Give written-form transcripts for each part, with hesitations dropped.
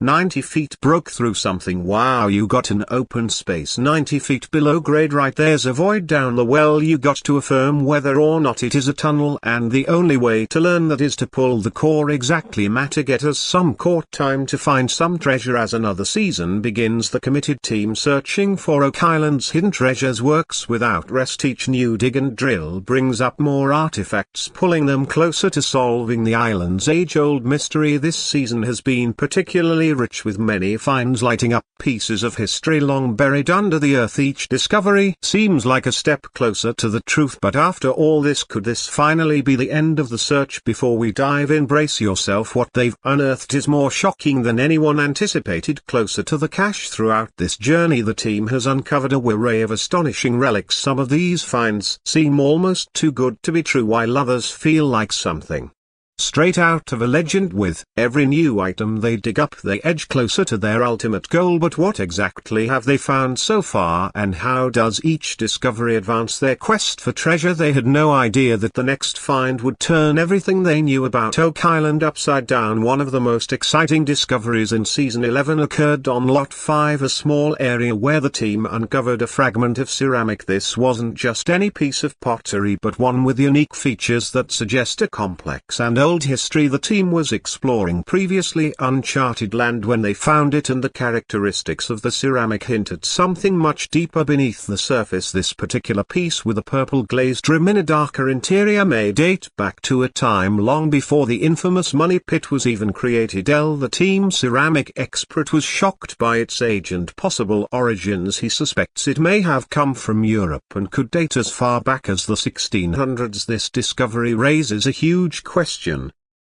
90 feet broke through something. Wow, you got an open space 90 feet below grade. Right, there's a void down the well. You got to affirm whether or not it is a tunnel, and the only way to learn that is to pull the core exactly matter. Get us some court time to find some treasure. As another season begins, the committed team searching for Oak Island's hidden treasures works without rest. Each new dig and drill brings up more artifacts, pulling them closer to solving the island's age-old mystery. This season has been particularly rich, with many finds lighting up pieces of history long buried under the earth. Each discovery seems like a step closer to the truth. But after all this, could this finally be the end of the search? Before we dive in, brace yourself. What they've unearthed is more shocking than anyone anticipated. Closer to the cache throughout this journey, the team has uncovered a array of astonishing relics. Some of these finds seem almost too good to be true, while others feel like something straight out of a legend. With every new item they dig up, they edge closer to their ultimate goal. But what exactly have they found so far, and how does each discovery advance their quest for treasure? They had no idea that the next find would turn everything they knew about Oak Island upside down. One of the most exciting discoveries in Season 11 occurred on Lot 5, a small area where the team uncovered a fragment of ceramic. This wasn't just any piece of pottery, but one with unique features that suggest a complex and old history. The team was exploring previously uncharted land when they found it, and the characteristics of the ceramic hint at something much deeper beneath the surface. This particular piece, with a purple glazed rim in a darker interior, may date back to a time long before the infamous money pit was even created. The team ceramic expert was shocked by its age and possible origins. He suspects it may have come from Europe and could date as far back as the 1600s. This discovery raises a huge question.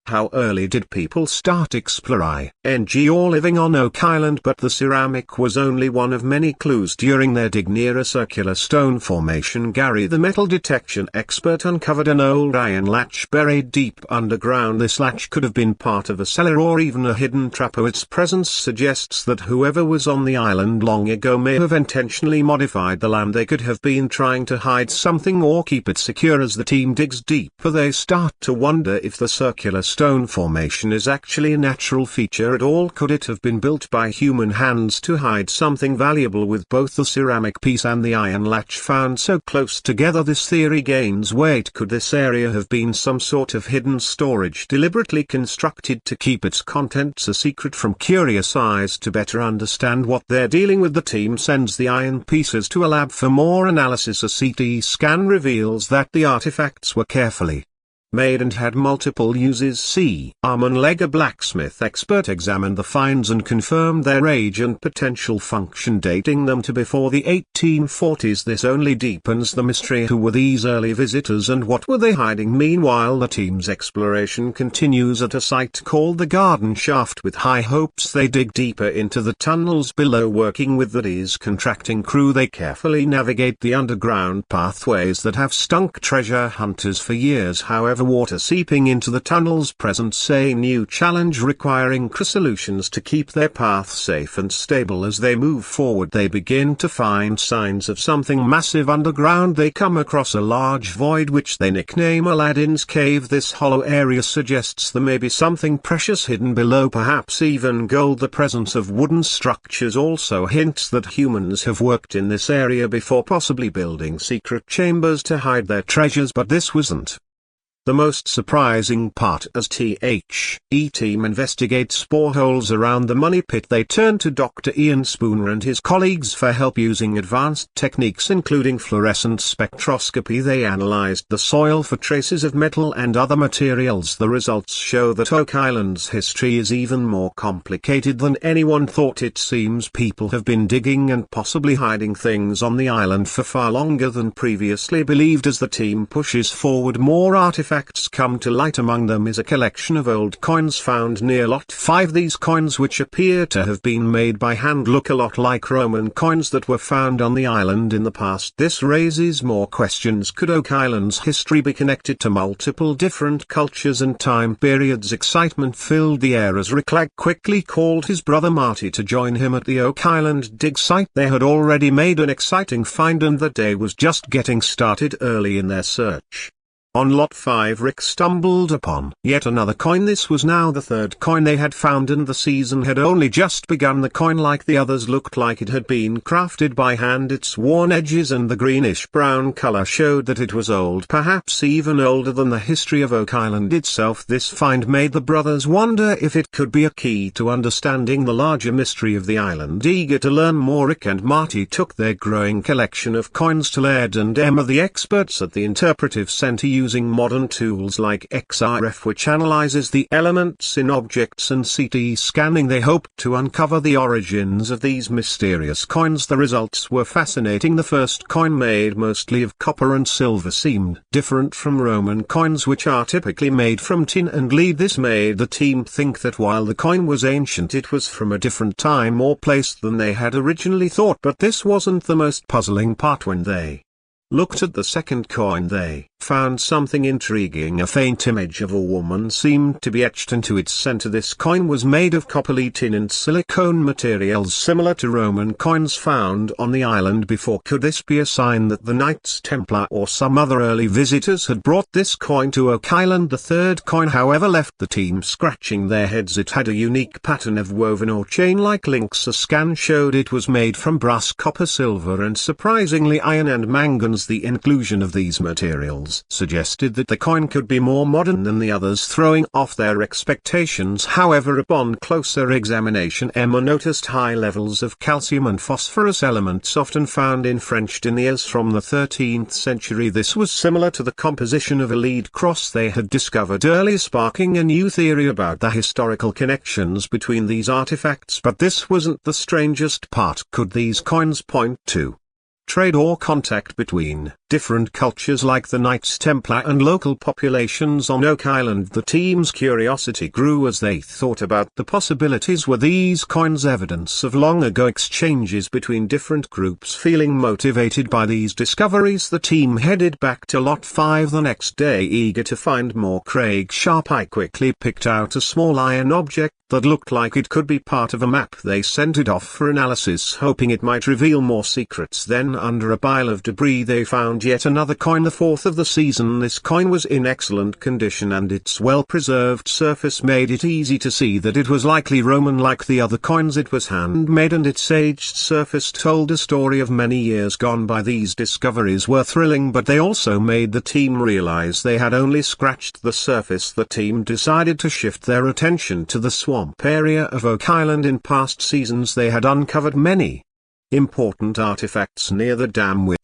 How early did people start exploring or living on Oak Island? But the ceramic was only one of many clues. During their dig near a circular stone formation, Gary, the metal detection expert, uncovered an old iron latch buried deep underground. This latch could have been part of a cellar or even a hidden trap. Its presence suggests that whoever was on the island long ago may have intentionally modified the land. They could have been trying to hide something or keep it secure. As the team digs deeper, they start to wonder if the circular stone formation is actually a natural feature at all. Could it have been built by human hands to hide something valuable? With both the ceramic piece and the iron latch found so close together, this theory gains weight. Could this area have been some sort of hidden storage deliberately constructed to keep its contents a secret from curious eyes? To better understand what they're dealing with, the team sends the iron pieces to a lab for more analysis. A CT scan reveals that the artifacts were carefully made and had multiple uses. Armon Leg, a blacksmith expert, examined the finds and confirmed their age and potential function, dating them to before the 1840s. This only deepens the mystery. Who were these early visitors and what were they hiding? Meanwhile, the team's exploration continues at a site called the Garden Shaft. With high hopes, they dig deeper into the tunnels below. Working with the D's contracting crew, they carefully navigate the underground pathways that have stunk treasure hunters for years. However, water seeping into the tunnels presents a new challenge, requiring solutions to keep their path safe and stable. As they move forward, they begin to find signs of something massive underground. They come across a large void which they nickname Aladdin's Cave. This hollow area suggests there may be something precious hidden below, perhaps even gold. The presence of wooden structures also hints that humans have worked in this area before, possibly building secret chambers to hide their treasures. But this wasn't the most surprising part. As THE team investigates boreholes around the money pit, they turn to Dr. Ian Spooner and his colleagues for help. Using advanced techniques including fluorescent spectroscopy, they analyzed the soil for traces of metal and other materials. The results show that Oak Island's history is even more complicated than anyone thought. It seems people have been digging and possibly hiding things on the island for far longer than previously believed. As the team pushes forward, more artifacts come to light. Among them is a collection of old coins found near Lot 5. These coins, which appear to have been made by hand, look a lot like Roman coins that were found on the island in the past. This raises more questions. Could Oak Island's history be connected to multiple different cultures and time periods? Excitement filled the air as Rick quickly called his brother Marty to join him at the Oak Island dig site. They had already made an exciting find, and the day was just getting started. Early in their search, On lot 5 Rick stumbled upon yet another coin. This was now the third coin they had found, and the season had only just begun. The coin, like the others, looked like it had been crafted by hand. Its worn edges and the greenish-brown color showed that it was old, perhaps even older than the history of Oak Island itself. This find made the brothers wonder if it could be a key to understanding the larger mystery of the island. Eager to learn more, Rick and Marty took their growing collection of coins to Laird and Emma, the experts at the Interpretive Center, using modern tools like XRF, which analyzes the elements in objects, and CT scanning. They hoped to uncover the origins of these mysterious coins. The results were fascinating. The first coin, made mostly of copper and silver, seemed different from Roman coins, which are typically made from tin and lead. This made the team think that while the coin was ancient, it was from a different time or place than they had originally thought. But this wasn't the most puzzling part. When they looked at the second coin, they found something intriguing. A faint image of a woman seemed to be etched into its center. This coin was made of copper, tin and silicone materials similar to Roman coins found on the island before. Could this be a sign that the Knights Templar or some other early visitors had brought this coin to Oak Island? The third coin, however, left the team scratching their heads. It had a unique pattern of woven or chain-like links. A scan showed it was made from brass, copper, silver and surprisingly iron and manganese. The inclusion of these materials suggested that the coin could be more modern than the others, throwing off their expectations. However, upon closer examination, Emma noticed high levels of calcium and phosphorus, elements often found in French deniers from the 13th century. This was similar to the composition of a lead cross they had discovered earlier, sparking a new theory about the historical connections between these artifacts. But this wasn't the strangest part. Could these coins point to trade or contact between different cultures like the Knights Templar and local populations on Oak Island? The team's curiosity grew as they thought about the possibilities. Were these coins evidence of long-ago exchanges between different groups? Feeling motivated by these discoveries, the team headed back to Lot 5 the next day, eager to find more. Craig's sharp eye quickly picked out a small iron object that looked like it could be part of a map. They sent it off for analysis, hoping it might reveal more secrets. Then, under a pile of debris, they found yet another coin, the fourth of the season. This coin was in excellent condition, and its well-preserved surface made it easy to see that it was likely Roman. Like the other coins, it was handmade, and its aged surface told a story of many years gone by. These discoveries were thrilling, but they also made the team realize they had only scratched the surface. The team decided to shift their attention to the swamp area of Oak Island. In past seasons they had uncovered many important artifacts near the dam. With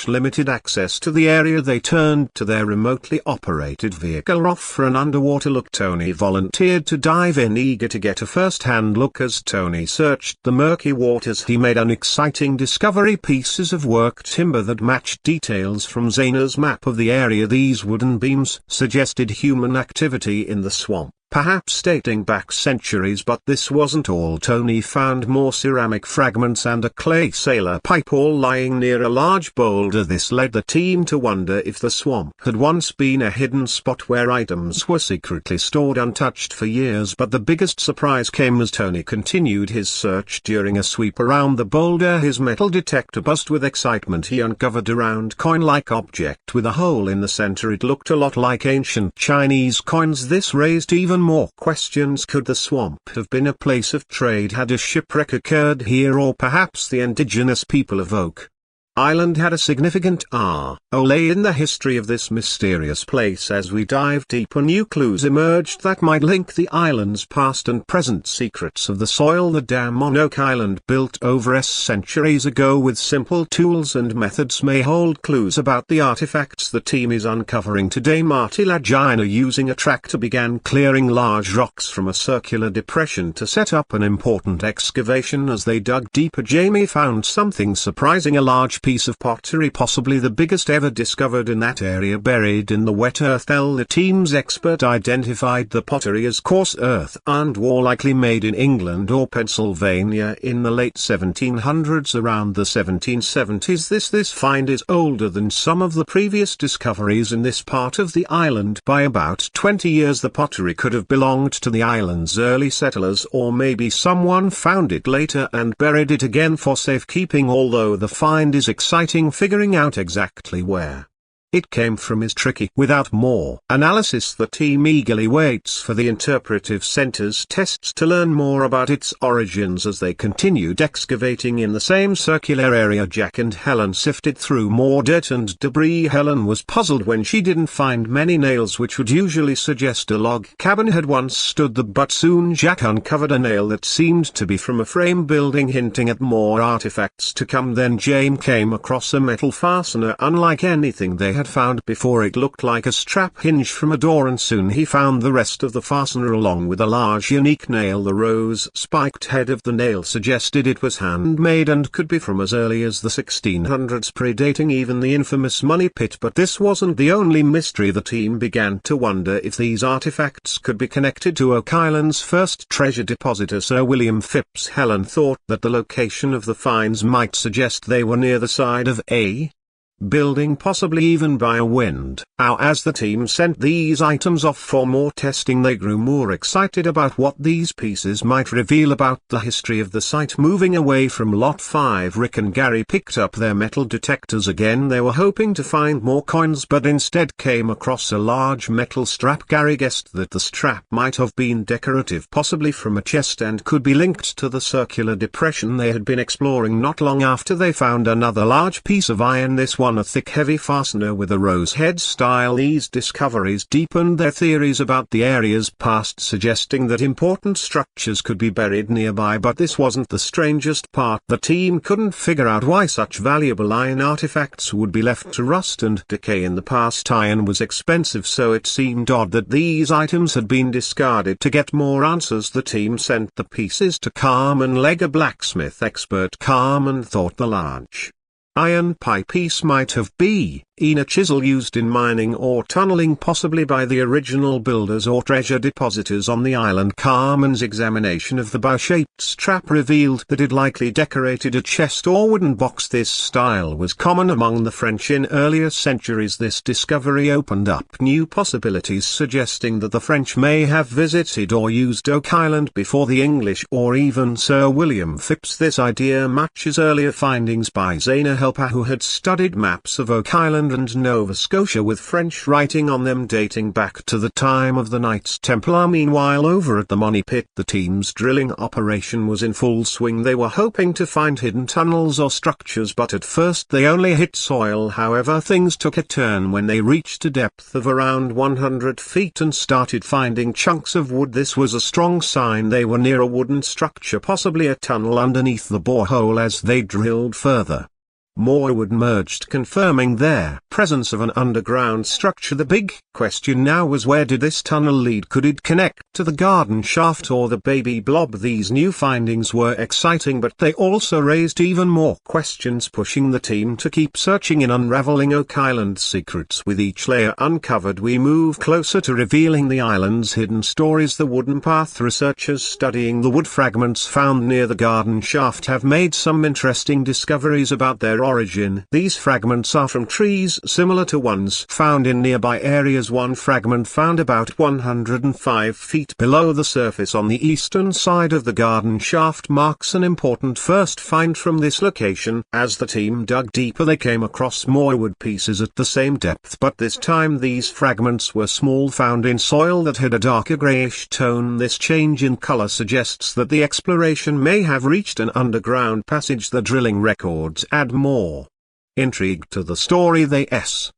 limited access to the area, they turned to their remotely operated vehicle off for an underwater look. Tony volunteered to dive in, eager to get a first-hand look. As Tony searched the murky waters, he made an exciting discovery: pieces of worked timber that matched details from Zana's map of the area. These wooden beams suggested human activity in the swamp, perhaps dating back centuries. But this wasn't all. Tony found more ceramic fragments and a clay sailor pipe, all lying near a large boulder. This led the team to wonder if the swamp had once been a hidden spot where items were secretly stored untouched for years. But the biggest surprise came as Tony continued his search. During a sweep around the boulder, his metal detector buzzed with excitement. He uncovered a round coin-like object with a hole in the center. It looked a lot like ancient Chinese coins. This raised even more questions. Could the swamp have been a place of trade? Had a shipwreck occurred here, or perhaps the indigenous people of Oak Island had a significant role in the history of this mysterious place? As we dive deeper, new clues emerged that might link the island's past and present. Secrets of the soil. The dam on Oak Island, built over centuries ago with simple tools and methods, may hold clues about the artifacts the team is uncovering today. Marty Lagina, using a tractor, began clearing large rocks from a circular depression to set up an important excavation. As they dug deeper, Jamie found something surprising: a large piece of pottery, possibly the biggest ever discovered in that area, buried in the wet earth. The team's expert identified the pottery as coarse earth and more likely made in England or Pennsylvania in the late 1700s. Around the 1770s, this find is older than some of the previous discoveries in this part of the island by about 20 years. The pottery could have belonged to the island's early settlers, or maybe someone found it later and buried it again for safekeeping. Although the find is exciting, figuring out exactly where It came from his tricky. Without more analysis, the team eagerly waits for the interpretive center's tests to learn more about its origins. As they continued excavating in the same circular area, Jack and Helen sifted through more dirt and debris. Helen was puzzled when she didn't find many nails, which would usually suggest a log cabin had once stood there, but soon Jack uncovered a nail that seemed to be from a frame building, hinting at more artifacts to come. Then James came across a metal fastener unlike anything they had found before. It looked like a strap hinge from a door, and soon he found the rest of the fastener along with a large unique nail. The rose-spiked head of the nail suggested it was handmade and could be from as early as the 1600s, predating even the infamous money pit. But this wasn't the only mystery. The team began to wonder if these artifacts could be connected to Oak Island's first treasure depositor, Sir William Phipps. Helen thought that the location of the finds might suggest they were near the side of a building, possibly even by a wind. As the team sent these items off for more testing, they grew more excited about what these pieces might reveal about the history of the site. Moving away from Lot 5, Rick and Gary picked up their metal detectors again. They were hoping to find more coins, but instead came across a large metal strap. Gary guessed that the strap might have been decorative, possibly from a chest, and could be linked to the circular depression they had been exploring. Not long after, they found another large piece of iron, this one a thick heavy fastener with a rose head style. These discoveries deepened their theories about the area's past, suggesting that important structures could be buried nearby. But this wasn't the strangest part. The team couldn't figure out why such valuable iron artifacts would be left to rust and decay in the past. Iron was expensive, so it seemed odd that these items had been discarded. To get more answers, the team sent the pieces to Carmen Legg, a blacksmith expert. Carmen thought the large iron pie piece might have been a chisel used in mining or tunneling, possibly by the original builders or treasure depositors on the island. Carmen's examination of the bow-shaped strap revealed that it likely decorated a chest or wooden box. This style was common among the French in earlier centuries. This discovery opened up new possibilities, suggesting that the French may have visited or used Oak Island before the English or even Sir William Phipps. This idea matches earlier findings by Zana Helper, who had studied maps of Oak Island and Nova Scotia with French writing on them dating back to the time of the Knights Templar. Meanwhile, over at the Money Pit, the team's drilling operation was in full swing. They were hoping to find hidden tunnels or structures, but at first they only hit soil. However, things took a turn when they reached a depth of around 100 feet and started finding chunks of wood. This was a strong sign they were near a wooden structure, possibly a tunnel underneath the borehole. As they drilled further, more wood emerged, confirming their presence of an underground structure. The big question now was, where did this tunnel lead? Could it connect to the garden shaft or the baby blob? These new findings were exciting, but they also raised even more questions, pushing the team to keep searching in unraveling Oak Island's secrets. With each layer uncovered, we move closer to revealing the island's hidden stories. The wooden path. Researchers studying the wood fragments found near the garden shaft have made some interesting discoveries about their origin. These fragments are from trees similar to ones found in nearby areas. One fragment found about 105 feet below the surface on the eastern side of the garden shaft marks an important first find from this location. As the team dug deeper, they came across more wood pieces at the same depth, but this time these fragments were small, found in soil that had a darker grayish tone. This change in color suggests that the exploration may have reached an underground passage. The drilling records add more intrigue to the story.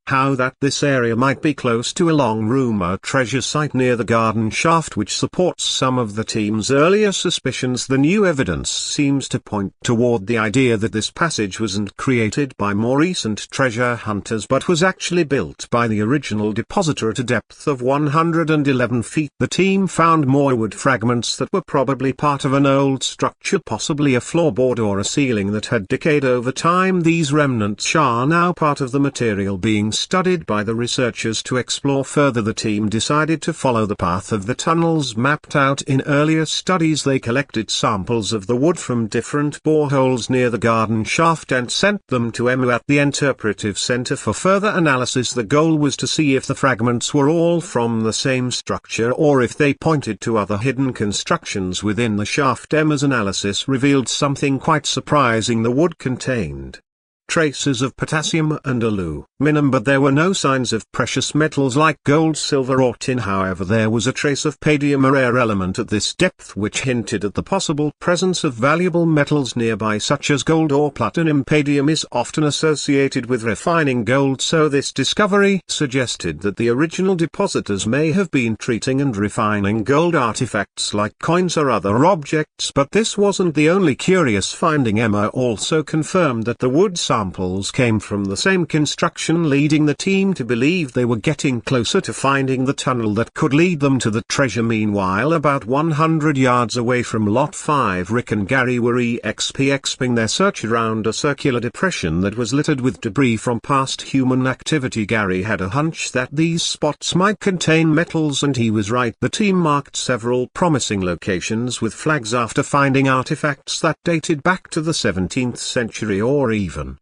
How that this area might be close to a long-rumored treasure site near the garden shaft, which supports some of the team's earlier suspicions. The new evidence seems to point toward the idea that this passage wasn't created by more recent treasure hunters, but was actually built by the original depositor at a depth of 111 feet. The team found more wood fragments that were probably part of an old structure, possibly a floorboard or a ceiling that had decayed over time. These remnants are now part of the material being studied by the researchers. To explore further, the team decided to follow the path of the tunnels mapped out in earlier studies. They collected samples of the wood from different boreholes near the garden shaft and sent them to Emu at the Interpretive Center for further analysis. The goal was to see if the fragments were all from the same structure or if they pointed to other hidden constructions within the shaft. Emu's analysis revealed something quite surprising. The wood contained traces of potassium and aluminum, but there were no signs of precious metals like gold, silver or tin. However, there was a trace of palladium, a rare element at this depth, which hinted at the possible presence of valuable metals nearby such as gold or platinum. Palladium is often associated with refining gold, so this discovery suggested that the original depositors may have been treating and refining gold artifacts like coins or other objects. But this wasn't the only curious finding. Emma also confirmed that the wood samples came from the same construction, leading the team to believe they were getting closer to finding the tunnel that could lead them to the treasure. Meanwhile, about 100 yards away from Lot 5, Rick and Gary were exping their search around a circular depression that was littered with debris from past human activity. Gary had a hunch that these spots might contain metals, and he was right. The team marked several promising locations with flags after finding artifacts that dated back to the 17th century or even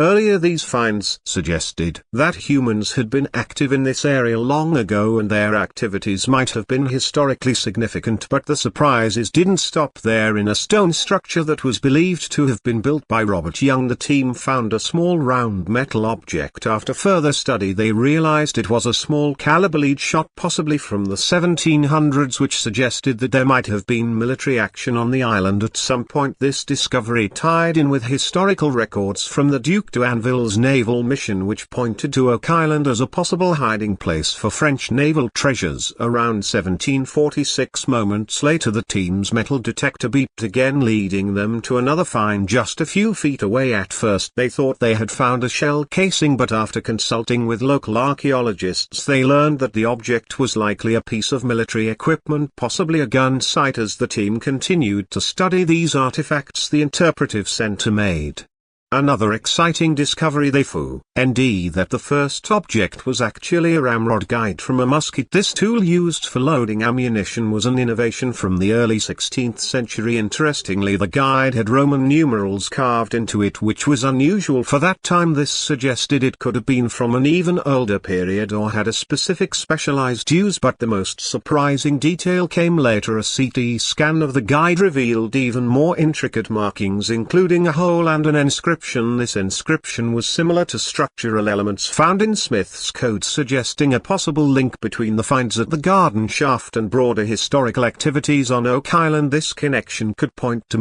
earlier. These finds suggested that humans had been active in this area long ago, and their activities might have been historically significant. But the surprises didn't stop there. In a stone structure that was believed to have been built by Robert Young, the team found a small round metal object. After further study, they realized it was a small caliber lead shot, possibly from the 1700s, which suggested that there might have been military action on the island at some point. This discovery tied in with historical records from the Duke d'Anville's naval mission, which pointed to Oak Island as a possible hiding place for French naval treasures around 1746. Moments later, the team's metal detector beeped again, leading them to another find just a few feet away. At first they thought they had found a shell casing, but after consulting with local archaeologists they learned that the object was likely a piece of military equipment, possibly a gun sight. As the team continued to study these artifacts, the interpretive center made another exciting discovery. They found that the first object was actually a ramrod guide from a musket. This tool used for loading ammunition was an innovation from the early 16th century. Interestingly, the guide had Roman numerals carved into it, which was unusual for that time. This suggested it could have been from an even older period or had a specific specialized use. But the most surprising detail came later. A CT scan of the guide revealed even more intricate markings, including a hole and an inscription. This inscription was similar to structural elements found in Smith's Code, suggesting a possible link between the finds at the garden shaft and broader historical activities on Oak Island. This connection could point to